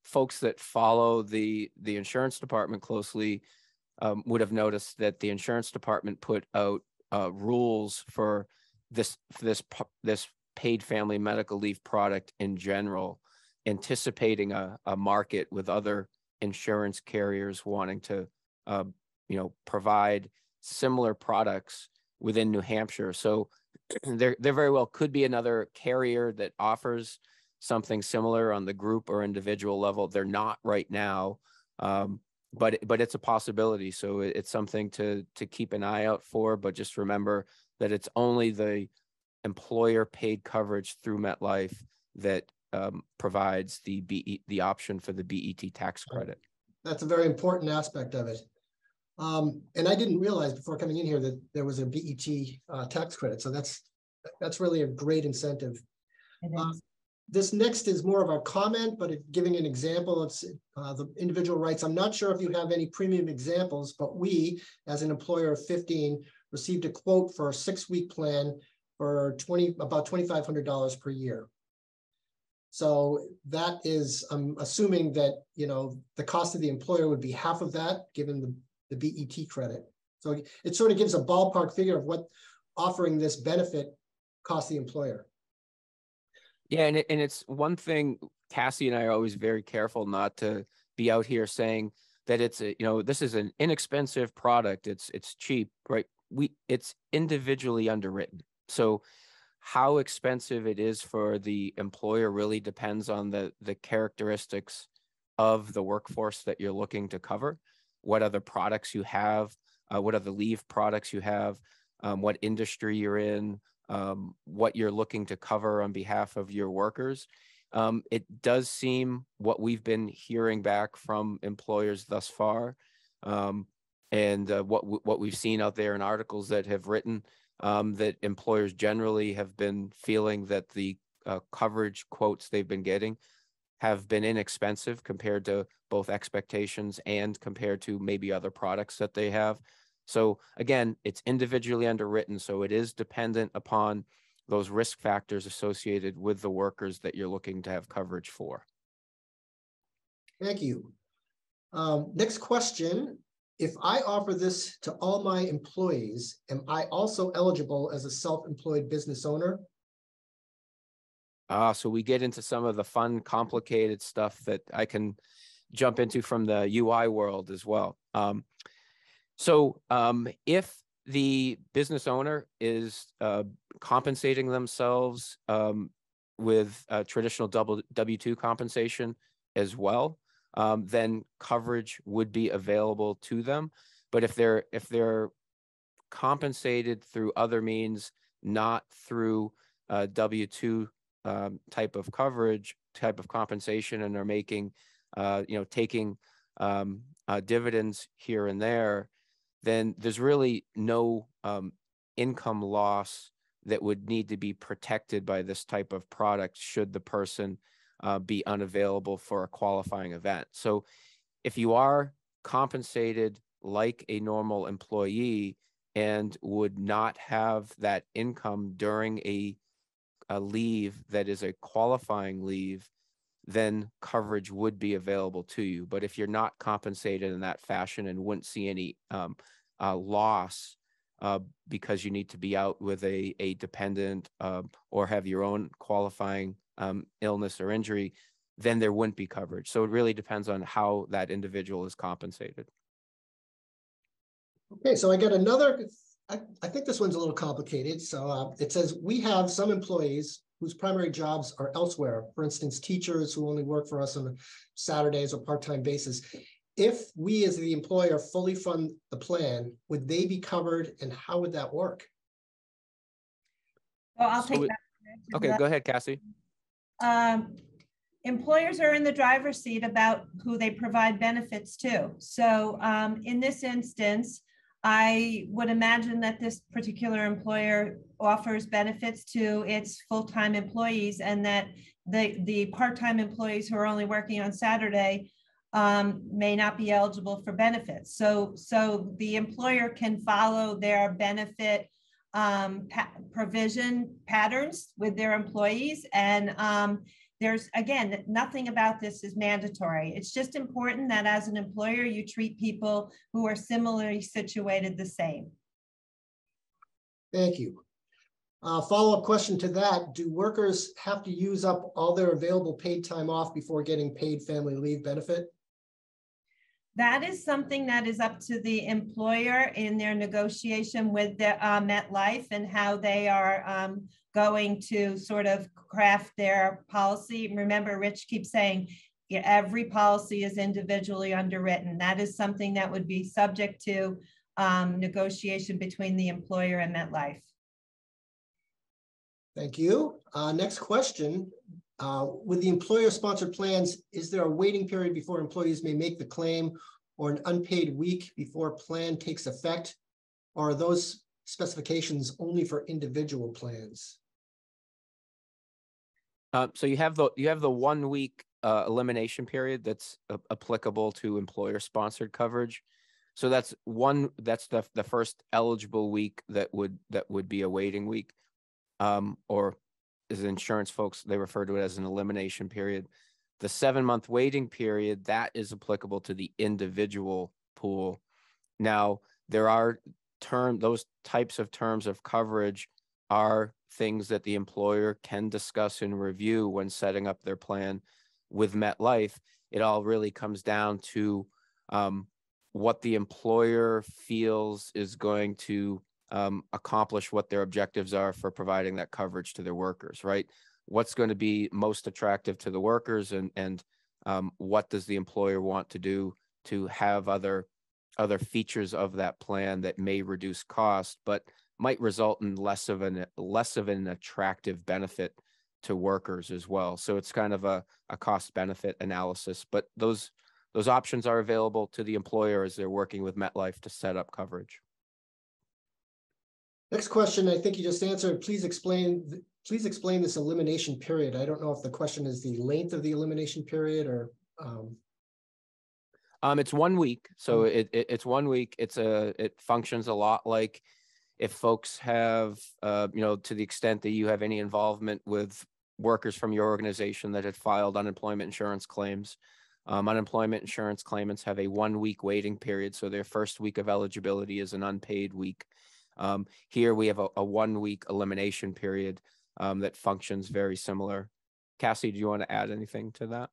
folks that follow the insurance department closely would have noticed that the insurance department put out rules for this paid family medical leave product in general, anticipating a market with other insurance carriers wanting to provide similar products within New Hampshire. So there very well could be another carrier that offers something similar on the group or individual level. They're not right now, but it's a possibility. So it's something to keep an eye out for. But just remember that it's only the employer paid coverage through MetLife that provides the option for the BET tax credit. That's a very important aspect of it. And I didn't realize before coming in here that there was a BET tax credit. So that's really a great incentive. This next is more of a comment, but giving an example of the individual rights. I'm not sure if you have any premium examples, but we, as an employer of 15, received a quote for a 6-week plan for about $2,500 per year. So that is, I'm assuming that, the cost of the employer would be half of that, given the BET credit. So it sort of gives a ballpark figure of what offering this benefit costs the employer. Yeah, and it's one thing, Cassie and I are always very careful not to be out here saying that it's this is an inexpensive product, it's cheap, right? It's individually underwritten. So how expensive it is for the employer really depends on the characteristics of the workforce that you're looking to cover, what other products you have, what other leave products you have, what industry you're in, what you're looking to cover on behalf of your workers. It does seem, what we've been hearing back from employers thus far, and what we've seen out there in articles that have written, that employers generally have been feeling that the coverage quotes they've been getting have been inexpensive compared to both expectations and compared to maybe other products that they have. So again, it's individually underwritten, so it is dependent upon those risk factors associated with the workers that you're looking to have coverage for. Thank you. Next question. If I offer this to all my employees, am I also eligible as a self-employed business owner? So we get into some of the fun, complicated stuff that I can jump into from the UI world as well. So if the business owner is compensating themselves with traditional W-2 compensation as well, then coverage would be available to them. But if they're compensated through other means, not through W-2 type of coverage, type of compensation, and are making, taking dividends here and there, then there's really no income loss that would need to be protected by this type of product should the person be unavailable for a qualifying event. So if you are compensated like a normal employee and would not have that income during a leave that is a qualifying leave, then coverage would be available to you. But if you're not compensated in that fashion and wouldn't see any loss because you need to be out with a dependent or have your own qualifying illness or injury, then there wouldn't be coverage. So it really depends on how that individual is compensated. Okay, so I got another I think this one's a little complicated. So it says, we have some employees whose primary jobs are elsewhere. For instance, teachers who only work for us on Saturdays or part-time basis. If we as the employer fully fund the plan, would they be covered, and how would that work? Well, I'll take that. Okay, go ahead, Cassie. Employers are in the driver's seat about who they provide benefits to. So in this instance, I would imagine that this particular employer offers benefits to its full-time employees, and that the part-time employees who are only working on Saturday may not be eligible for benefits. So the employer can follow their benefit provision patterns with their employees. And there's, again, nothing about this is mandatory. It's just important that as an employer, you treat people who are similarly situated the same. Thank you. Follow-up question to that. Do workers have to use up all their available paid time off before getting paid family leave benefit? That is something that is up to the employer in their negotiation with the MetLife, and how they are going to sort of craft their policy. Remember, Rich keeps saying every policy is individually underwritten. That is something that would be subject to negotiation between the employer and MetLife. Thank you. Next question. With the employer-sponsored plans, is there a waiting period before employees may make the claim, or an unpaid week before plan takes effect? Or are those specifications only for individual plans? So you have the 1 week elimination period that's applicable to employer-sponsored coverage. So that's the first eligible week that would be a waiting week, or as insurance folks, they refer to it as an elimination period. The 7-month waiting period, that is applicable to the individual pool. Now, there are those types of terms of coverage are things that the employer can discuss and review when setting up their plan with MetLife. It all really comes down to what the employer feels is going to accomplish what their objectives are for providing that coverage to their workers, right? What's going to be most attractive to the workers, and what does the employer want to do to have other features of that plan that may reduce cost, but might result in less of an attractive benefit to workers as well. So it's kind of a cost benefit analysis, but those options are available to the employer as they're working with MetLife to set up coverage. Next question, I think you just answered. Please explain this elimination period. I don't know if the question is the length of the elimination period, or it's 1 week. So it's 1 week. It functions a lot like if folks have, to the extent that you have any involvement with workers from your organization that had filed unemployment insurance claims. Unemployment insurance claimants have a 1 week waiting period. So their first week of eligibility is an unpaid week. Here we have a 1 week elimination period that functions very similar. Cassie, do you want to add anything to that?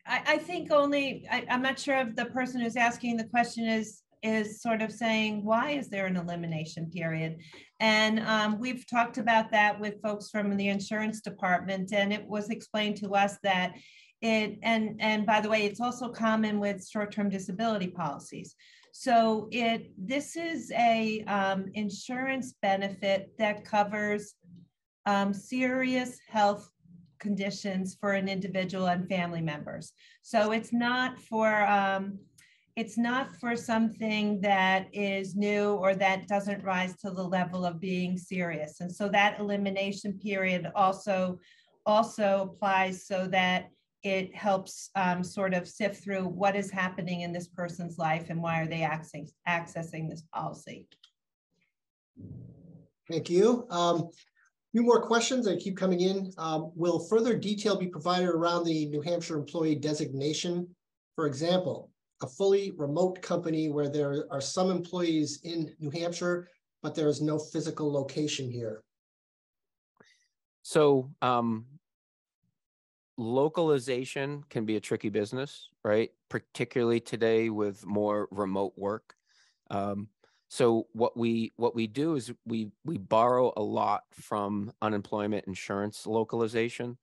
I think I'm not sure if the person who's asking the question is sort of saying, why is there an elimination period? And we've talked about that with folks from the insurance department, and it was explained to us that and by the way, it's also common with short-term disability policies. So this is a insurance benefit that covers serious health conditions for an individual and family members. So it's not for something that is new or that doesn't rise to the level of being serious. And so that elimination period also applies so that it helps sort of sift through what is happening in this person's life and why are they accessing this policy. Thank you. Few more questions that keep coming in. Will further detail be provided around the New Hampshire employee designation? For example, a fully remote company where there are some employees in New Hampshire, but there is no physical location here. So localization can be a tricky business, right? Particularly today with more remote work. So what we do is we borrow a lot from unemployment insurance localization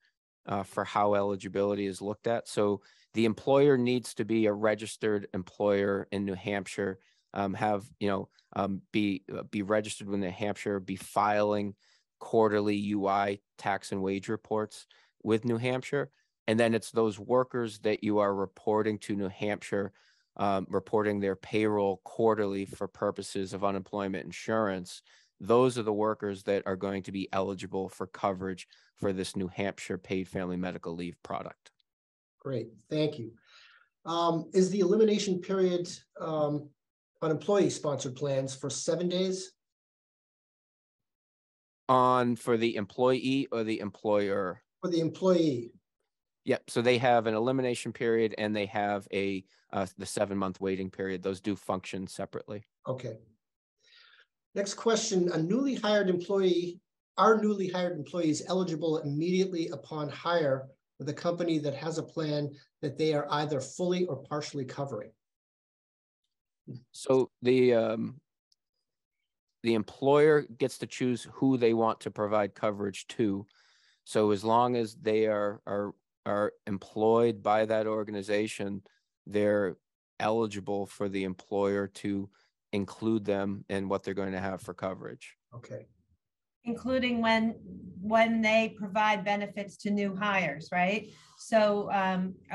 for how eligibility is looked at. So the employer needs to be a registered employer in New Hampshire, be registered with New Hampshire, be filing quarterly UI tax and wage reports with New Hampshire. And then it's those workers that you are reporting to New Hampshire, reporting their payroll quarterly for purposes of unemployment insurance. Those are the workers that are going to be eligible for coverage for this New Hampshire paid family medical leave product. Great, thank you. Is the elimination period on employee-sponsored plans for 7 days? For the employee or the employer? For the employee. Yep. So they have an elimination period and they have the 7-month waiting period. Those do function separately. Okay. Next question: are newly hired employees eligible immediately upon hire with a company that has a plan that they are either fully or partially covering? So the employer gets to choose who they want to provide coverage to. So as long as they are employed by that organization, they're eligible for the employer to include them in what they're going to have for coverage. Okay. Including when they provide benefits to new hires, right? So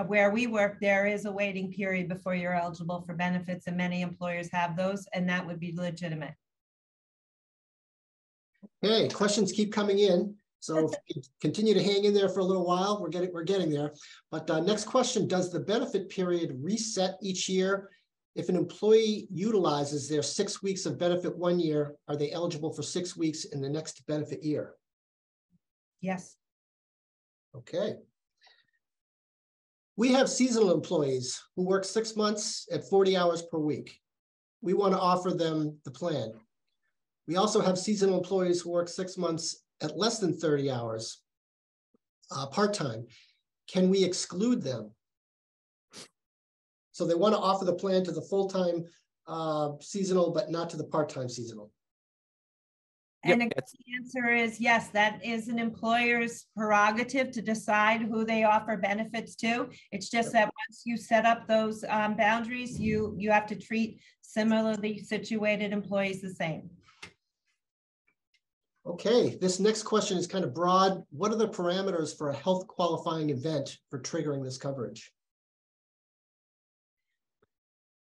where we work, there is a waiting period before you're eligible for benefits, and many employers have those, and that would be legitimate. Okay, questions keep coming in. So continue to hang in there for a little while. We're getting there. But next question: does the benefit period reset each year? If an employee utilizes their 6 weeks of benefit 1 year, are they eligible for 6 weeks in the next benefit year? Yes. Okay. We have seasonal employees who work 6 months at 40 hours per week. We want to offer them the plan. We also have seasonal employees who work 6 months at less than 30 hours part-time. Can we exclude them? So they want to offer the plan to the full-time seasonal, but not to the part-time seasonal. And Yep. the answer is yes, that is an employer's prerogative to decide who they offer benefits to. It's just that once you set up those boundaries, you have to treat similarly situated employees the same. Okay, this next question is kind of broad. What are the parameters for a health qualifying event for triggering this coverage?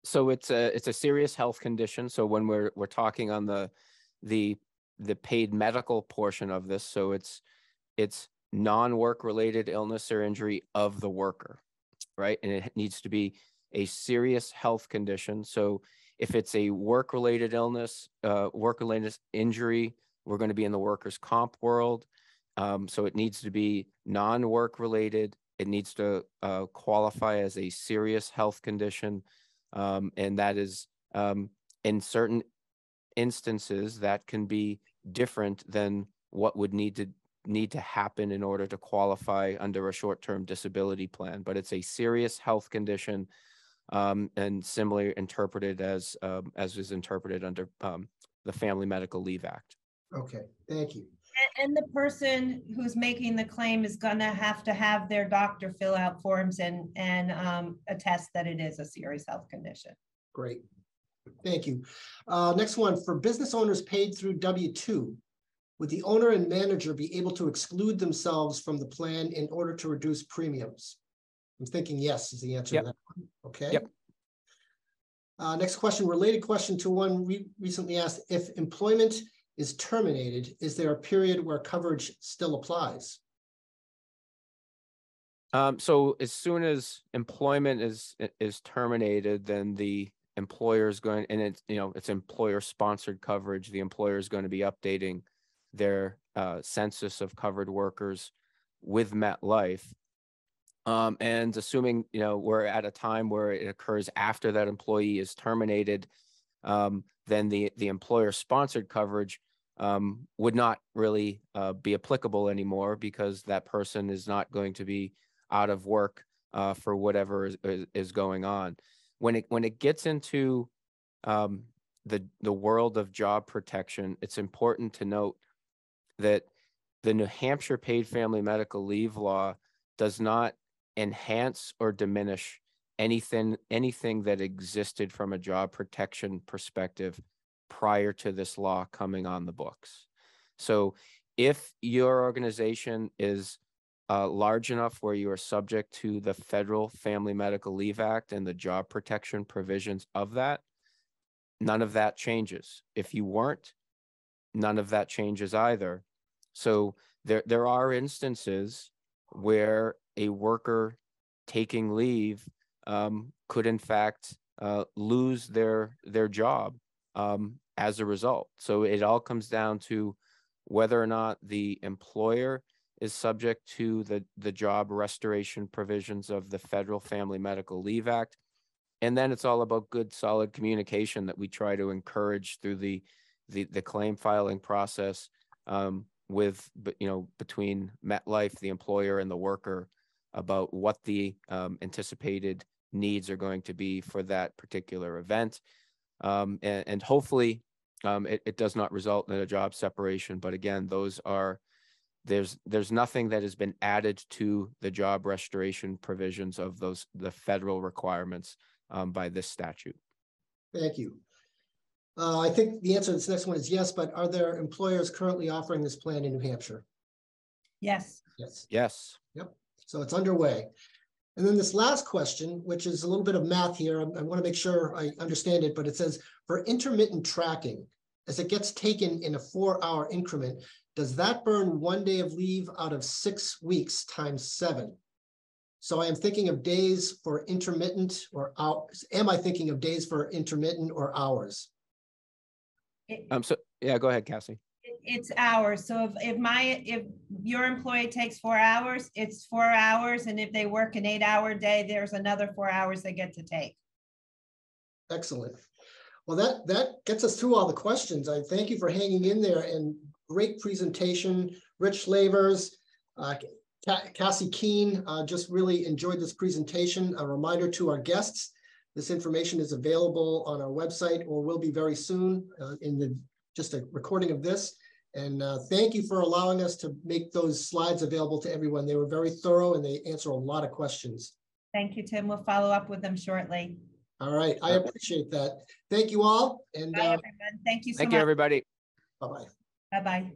So it's a serious health condition. So when we're talking on the paid medical portion of this, so it's non-work related illness or injury of the worker, right? And it needs to be a serious health condition. So if it's a work-related illness, work-related injury, we're going to be in the workers' comp world. So it needs to be non-work related. It needs to qualify as a serious health condition. And that is in certain instances that can be different than what would need to happen in order to qualify under a short-term disability plan. But it's a serious health condition, and similarly interpreted as is interpreted under the Family Medical Leave Act. Okay, thank you. And the person who's making the claim is going to have their doctor fill out forms and attest that it is a serious health condition. Great, thank you. Next one: for business owners paid through W-2, would the owner and manager be able to exclude themselves from the plan in order to reduce premiums? I'm thinking yes is the answer to that one. Okay. Yep. Next question, related question to one we recently asked: if employment is terminated, is there a period where coverage still applies? So as soon as employment is terminated, then the employer is going, and it's employer sponsored coverage. The employer is going to be updating their census of covered workers with MetLife. And assuming we're at a time where it occurs after that employee is terminated, then the employer sponsored coverage would not really be applicable anymore, because that person is not going to be out of work for whatever is going on. When it gets into the world of job protection, it's important to note that the New Hampshire paid family medical leave law does not enhance or diminish anything that existed from a job protection perspective prior to this law coming on the books. So if your organization is large enough where you are subject to the Federal Family Medical Leave Act and the job protection provisions of that, none of that changes. If you weren't, none of that changes either. So there are instances where a worker taking leave could in fact lose their job as a result. So it all comes down to whether or not the employer is subject to the job restoration provisions of the Federal Family Medical Leave Act. And then it's all about good, solid communication that we try to encourage through the claim filing process between MetLife, the employer, and the worker about what the anticipated needs are going to be for that particular event. And hopefully it does not result in a job separation. But again, there's nothing that has been added to the job restoration provisions of the federal requirements by this statute. Thank you. I think the answer to this next one is yes, but are there employers currently offering this plan in New Hampshire? Yes. Yes. Yes. Yep. So it's underway. And then this last question, which is a little bit of math here, I want to make sure I understand it, but it says for intermittent tracking, as it gets taken in a 4-hour increment, does that burn 1 day of leave out of 6 weeks times 7? So I am thinking of days for intermittent or hours. Am I thinking of days for intermittent or hours? So yeah, go ahead, Cassie. It's hours. So if your employee takes 4 hours, it's 4 hours. And if they work an 8-hour day, there's another 4 hours they get to take. Excellent. Well, that gets us through all the questions. I thank you for hanging in there, and great presentation. Rich Lavers, Catherine Keane, just really enjoyed this presentation. A reminder to our guests, this information is available on our website or will be very soon just a recording of this. And thank you for allowing us to make those slides available to everyone. They were very thorough and they answer a lot of questions. Thank you, Tim. We'll follow up with them shortly. All right. I appreciate that. Thank you all. And bye, everyone. Thank you so much. Thank you, everybody. Bye-bye. Bye-bye.